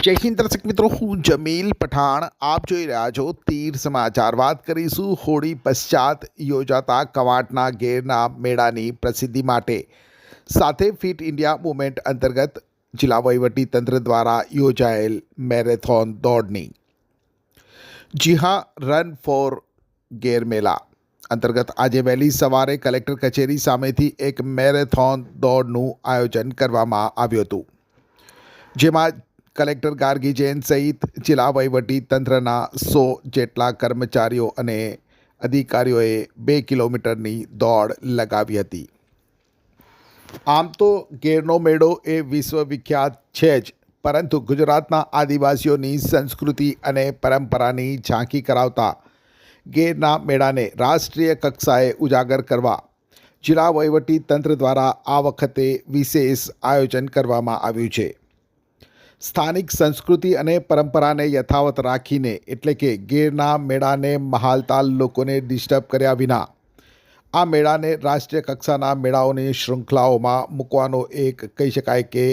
જય હિન્દ દર્શક મિત્રો, હું જમીલ પઠાણ. આપ જોઈ રહ્યા છો તીર સમાચાર. વાત કરીશું હોળી પશ્ચાત યોજાતા કવાંટના ગેરના મેળાની પ્રસિદ્ધિ માટે સાથે ફિટ ઇન્ડિયા મૂવમેન્ટ અંતર્ગત જિલ્લા વહીવટી તંત્ર દ્વારા યોજાયેલ મેરેથોન દોડની. જી હા, રન ફોર ગેર મેળા અંતર્ગત આજે વહેલી સવારે કલેક્ટર કચેરી સામેથી એક મેરેથોન દોડનું આયોજન કરવામાં આવ્યું હતું, જેમાં કલેક્ટર ગાર્ગી જૈન સહિત જિલ્લા વહીવટી તંત્રના 100 જેટલા કર્મચારીઓ અને અધિકારીઓએ 2 કિલોમીટરની દોડ લગાવી હતી. આમ તો ગેરનો મેળો એ વિશ્વવિખ્યાત છે જ, પરંતુ ગુજરાતના આદિવાસીઓની સંસ્કૃતિ અને પરંપરાની ઝાંખી કરાવતા ગેરના મેળાને રાષ્ટ્રીય કક્ષાએ ઉજાગર કરવા જિલ્લા વહીવટી તંત્ર દ્વારા આ વખતે વિશેષ આયોજન કરવામાં આવ્યું છે. સ્થાનિક સંસ્કૃતિ અને પરંપરાને યથાવત રાખીને, એટલે કે ગેરના મેળાને મહાલતાલ લોકોને ડિસ્ટર્બ કર્યા વિના આ મેળાને રાષ્ટ્રીય કક્ષાના મેળાઓની શૃંખલાઓમાં મૂકવાનો એક કહી શકાય કે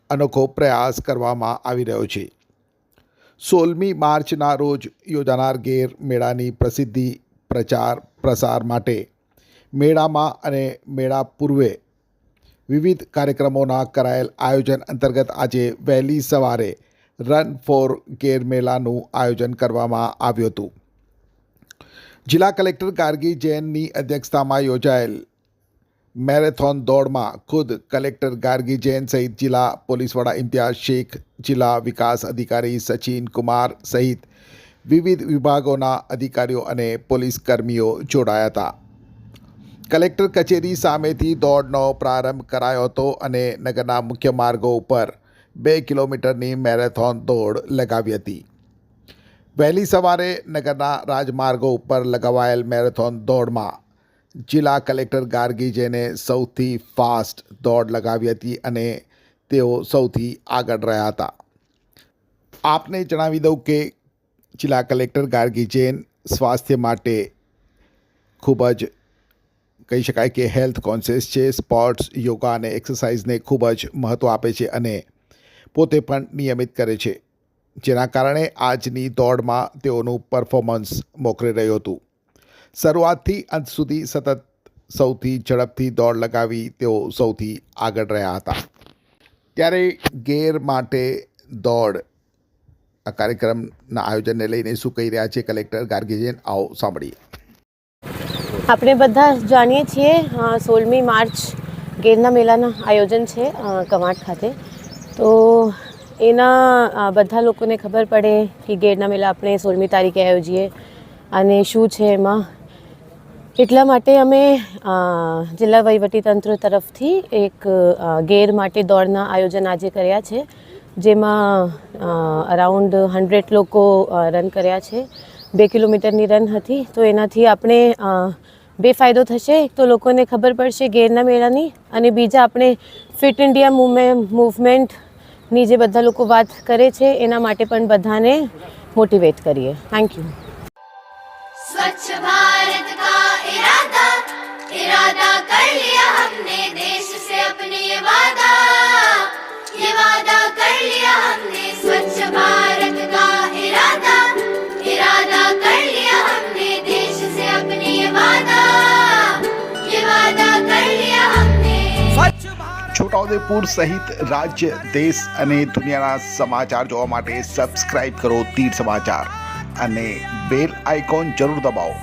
અનોખો પ્રયાસ કરવામાં આવી રહ્યો છે. 16મી માર્ચના રોજ યોજાનાર ગેર મેળાની પ્રસિદ્ધિ પ્રચાર પ્રસાર માટે મેળામાં અને મેળા પૂર્વે વિવિધ કાર્યક્રમોના કરાયેલ આયોજન અંતર્ગત આજે વહેલી સવારે રન ફોર ગેર મેળાનું આયોજન કરવામાં આવ્યું હતું. જિલ્લા કલેક્ટર ગાર્ગી જૈનની અધ્યક્ષતામાં યોજાયેલ મેરેથોન દોડમાં ખુદ કલેક્ટર ગાર્ગી જૈન સહિત જિલ્લા પોલીસ વડા ઇમ્તિયાઝ શેખ, જિલ્લા વિકાસ અધિકારી સચિન કુમાર સહિત વિવિધ વિભાગોના અધિકારીઓ અને પોલીસ કર્મીઓ જોડાયા હતા. કલેક્ટર કચેરી સામેથી દોડનો પ્રારંભ કરાયો હતો અને નગરના મુખ્ય માર્ગો ઉપર 2 કિલોમીટરની મેરેથોન દોડ લગાવી હતી. વહેલી સવારે નગરના રાજમાર્ગો ઉપર લગાવાયેલ મેરેથોન દોડમાં જિલ્લા કલેક્ટર ગાર્ગી જૈને સૌથી ફાસ્ટ દોડ લગાવી હતી અને તેઓ સૌથી આગળ રહ્યા હતા. આપને જણાવી દઉં કે જિલ્લા કલેક્ટર ગાર્ગી જૈન સ્વાસ્થ્ય માટે ખૂબ જ કહી શકાય કે હેલ્થ કોન્શિયસ છે. સ્પોર્ટ્સ, યોગા અને એક્સરસાઇઝને ખૂબ જ મહત્ત્વ આપે છે અને પોતે પણ નિયમિત કરે છે, જેના કારણે આજની દોડમાં તેઓનું પરફોર્મન્સ મોખરે રહ્યું હતું. શરૂઆતથી અંત સુધી સતત સૌથી ઝડપથી દોડ લગાવી તેઓ સૌથી આગળ રહ્યા હતા. ત્યારે ગેર માટે દોડ આ કાર્યક્રમના આયોજનને લઈને શું કહી રહ્યા છે કલેક્ટર ગાર્ગી જૈન, આવો સાંભળીએ. આપણે બધા જાણીએ છીએ 16મી માર્ચ ગેરના મેળાના આયોજન છે કવાંટ ખાતે. તો એના બધા લોકોને ખબર પડે કે ગેરના મેળા આપણે 16મી તારીખે આયોજીએ અને શું છે એમાં. એટલા માટે અમે જિલ્લા વહીવટીતંત્ર તરફથી એક ગેર માટે દોડના આયોજન આજે કર્યા છે, જેમાં અરાઉન્ડ 100 લોકો રન કર્યા છે. 2 કિલોમીટરની રન હતી. તો એનાથી આપણે બે ફાયદો થશે. એક તો લોકોને ખબર પડશે ગેરના મેળાની, અને બીજા આપણે ફિટ ઇન્ડિયા મૂવમેન્ટની જે બધા લોકો વાત કરે છે એના માટે પણ બધાને મોટિવેટ કરીએ. Thank you. स्वच्छ भारत का इरादा कर लिया हमने, देश से अपने ये वादा कर लिया हमने. स्वच्छ भारत का इरादा कर लिया हमने, देश से अपने ये वादा कर लिया हमने. છોટાઉદેપુર સહિત રાજ્ય, દેશ અને દુનિયાના સમાચાર જોવા માટે સબસ્ક્રાઇબ કરો તીર સમાચાર અને બેલ આઇકોન જરૂર દબાવો.